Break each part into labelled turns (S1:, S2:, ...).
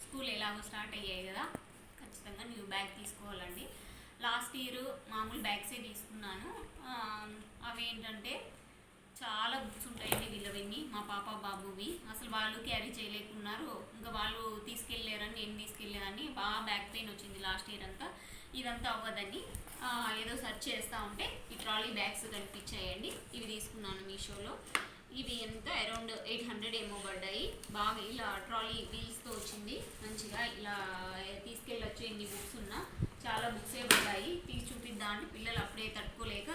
S1: School ఎలాగో start అయ్యాయి కదా, ఖచ్చితంగా న్యూ బ్యాగ్ తీసుకోవాలండి. లాస్ట్ ఇయర్ మామూలు బ్యాగ్సే తీసుకున్నాను. అవి ఏంటంటే చాలా బుక్స్ ఉంటాయండి వీళ్ళవన్నీ, మా పాప బాబువి. అసలు వాళ్ళు క్యారీ చేయలేకున్నారు, ఇంకా వాళ్ళు తీసుకెళ్ళారని నేను తీసుకెళ్ళేదాన్ని. బాగా బ్యాక్ పెయిన్ వచ్చింది లాస్ట్ ఇయర్ అంతా. ఇదంతా అవ్వదని ఏదో సెర్చ్ చేస్తూ ఉంటే ఈ ట్రాలీ బ్యాగ్స్ కనిపించాయండి. ఇవి తీసుకున్నాను మీషోలో. ఇవి ఎంత అరౌండ్ 800 ఏమో పడ్డాయి. బాగా ఇలా ట్రాలీ వీల్స్తో వచ్చింది, మంచిగా ఇలా తీసుకెళ్ళొచ్చు. ఎన్ని బుక్స్ ఉన్నా చాలా బుక్సే పడ్డాయి. తీసి చూపిద్దాం అంటే పిల్లలు అప్పుడే తట్టుకోలేక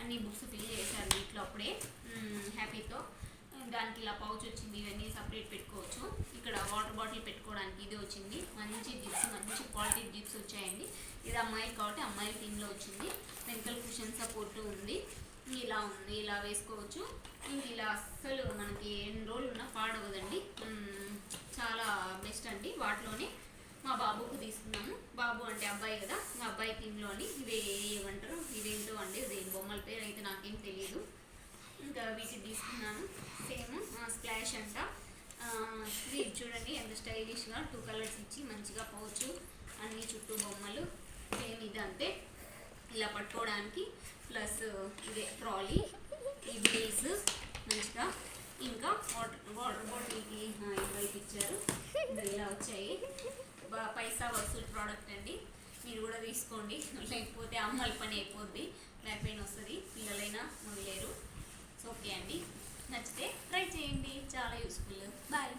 S1: అన్ని బుక్స్ ఫిల్ చేశారు వీటిలో అప్పుడే హ్యాపీతో. దానికి ఇలా పౌచ్ వచ్చింది, ఇవన్నీ సపరేట్ పెట్టుకోవచ్చు. ఇక్కడ వాటర్ బాటిల్ పెట్టుకోవడానికి ఇది వచ్చింది. మంచి జిప్స్, మంచి క్వాలిటీ జిప్స్ వచ్చాయండి. ఇది అమ్మాయికి కాబట్టి అమ్మాయి థీమ్లో వచ్చింది. వెనకాల కుషన్ సపోర్ట్ ఉంది. ఇలా ఉంది, ఇలా వేసుకోవచ్చు. ఇంక ఇలా అస్సలు మనకి ఎన్ని రోజులు ఉన్నా పాడవదండి, చాలా బెస్ట్ అండి. వాటిలోనే మా బాబుకు తీసుకున్నాము. బాబు అంటే అబ్బాయి కదా, మా అబ్బాయి థీమ్లోని ఇవి ఏమంటారు, ఇదేంటో అండి, ఇది బొమ్మల పేరు అయితే నాకేం తెలియదు. ఇంకా వీటిని తీసుకున్నాను. సేమ్ స్ప్లాష్ అంట. ఇది చూడండి ఎంత స్టైలిష్గా 2 కలర్స్ ఇచ్చి మంచిగా పౌచ్, అన్ని చుట్టూ బొమ్మలు. సేమ్ ఇది అంతే, ఇలా పట్టుకోవడానికి. ప్లస్ ఇదే ట్రాలీ, ఈ వీల్స్ మంచిగా. ఇంకా వాటర్ బాటిల్కి ఇటువైపు ఇచ్చారు. ఇలా వచ్చాయి. పైసా వసూలు ప్రోడక్ట్ అండి, మీరు కూడా తీసుకోండి. లేకపోతే అమ్మల పని అయిపోద్ది, బ్యాక్ పెయిన్ వస్తుంది. పిల్లలైనా మొదలేరు. ఓకే అండి, నచ్చితే ట్రై చేయండి, చాలా యూస్ఫుల్. బాయ్.